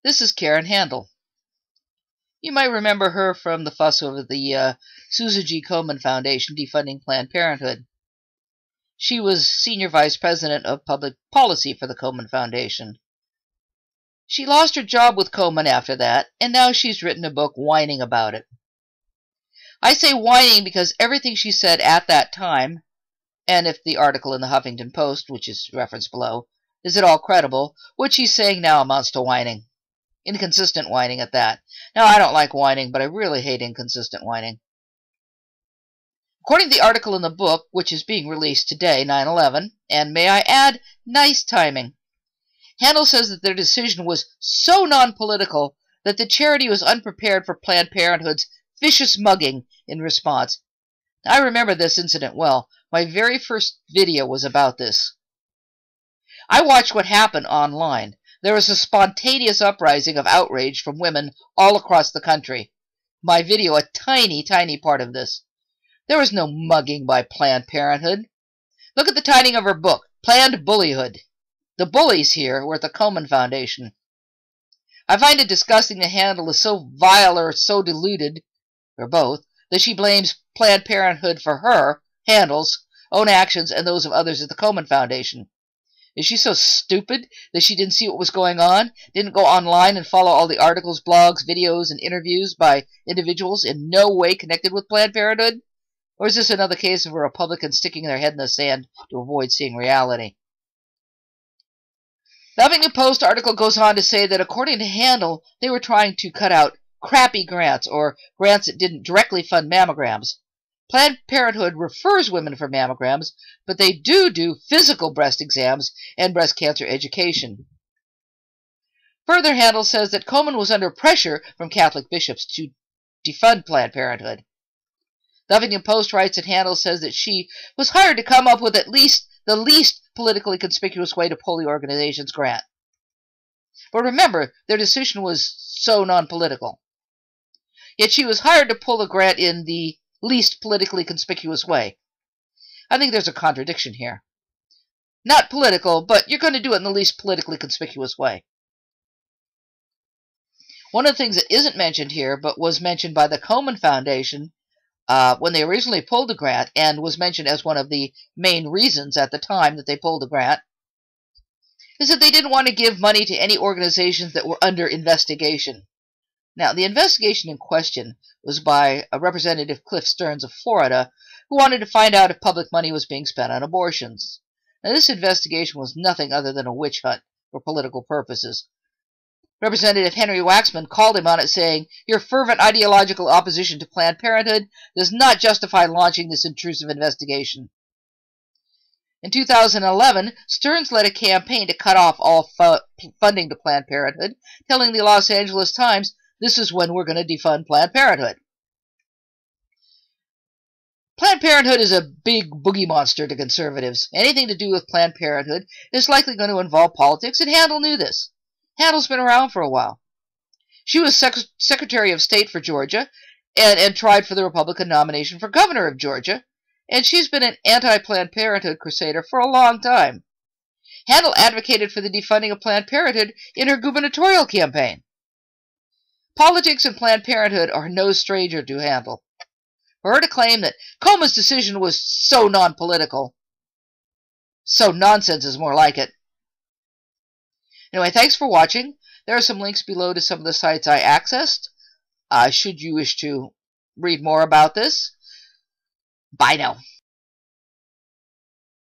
This is Karen Handel. You might remember her from the fuss over the Susan G. Komen Foundation defunding Planned Parenthood. She was Senior Vice President of Public Policy for the Komen Foundation. She lost her job with Komen after that, and now she's written a book whining about it. I say whining because everything she said at that time, and if the article in the Huffington Post, which is referenced below, is at all credible, what she's saying now amounts to whining. Inconsistent whining at that. Now, I don't like whining, but I really hate inconsistent whining. According to the article in the book, which is being released today, 9/11, and may I add, nice timing, Handel says that their decision was so non-political that the charity was unprepared for Planned Parenthood's vicious mugging in response. I remember this incident well. My very first video was about this. I watched what happened online. There was a spontaneous uprising of outrage from women all across the country. My video, a tiny, tiny part of this. There was no mugging by Planned Parenthood. Look at the title of her book, Planned Bullyhood. The bullies here were at the Komen Foundation. I find it disgusting that Handel is so vile or so deluded, or both, that she blames Planned Parenthood for her, Handel's, own actions and those of others at the Komen Foundation. Is she so stupid that she didn't see what was going on, didn't go online and follow all the articles, blogs, videos, and interviews by individuals in no way connected with Planned Parenthood? Or is this another case of a Republican sticking their head in the sand to avoid seeing reality? The Huffington Post article goes on to say that according to Handel, they were trying to cut out crappy grants or grants that didn't directly fund mammograms. Planned Parenthood refers women for mammograms, but they do physical breast exams and breast cancer education. Further, Handel says that Komen was under pressure from Catholic bishops to defund Planned Parenthood. The Huffington Post writes that Handel says that she was hired to come up with at least the least politically conspicuous way to pull the organization's grant. But remember, their decision was so non-political. Yet she was hired to pull the grant in the least politically conspicuous way. I think there's a contradiction here. Not political, but you're going to do it in the least politically conspicuous way. One of the things that isn't mentioned here, but was mentioned by the Komen Foundation when they originally pulled the grant, and was mentioned as one of the main reasons at the time that they pulled the grant, is that they didn't want to give money to any organizations that were under investigation. Now, the investigation in question was by Representative Cliff Stearns of Florida, who wanted to find out if public money was being spent on abortions. Now, this investigation was nothing other than a witch hunt for political purposes. Representative Henry Waxman called him on it, saying, "Your fervent ideological opposition to Planned Parenthood does not justify launching this intrusive investigation." In 2011, Stearns led a campaign to cut off all funding to Planned Parenthood, telling the Los Angeles Times, "This is when we're going to defund Planned Parenthood." Planned Parenthood is a big boogie monster to conservatives. Anything to do with Planned Parenthood is likely going to involve politics, and Handel knew this. Handel's been around for a while. She was Secretary of State for Georgia and tried for the Republican nomination for governor of Georgia, and she's been an anti-Planned Parenthood crusader for a long time. Handel advocated for the defunding of Planned Parenthood in her gubernatorial campaign. Politics and Planned Parenthood are no stranger to Handel. For her to claim that Komen's decision was so non-political, so nonsense is more like it. Anyway, thanks for watching. There are some links below to some of the sites I accessed, should you wish to read more about this. Bye now.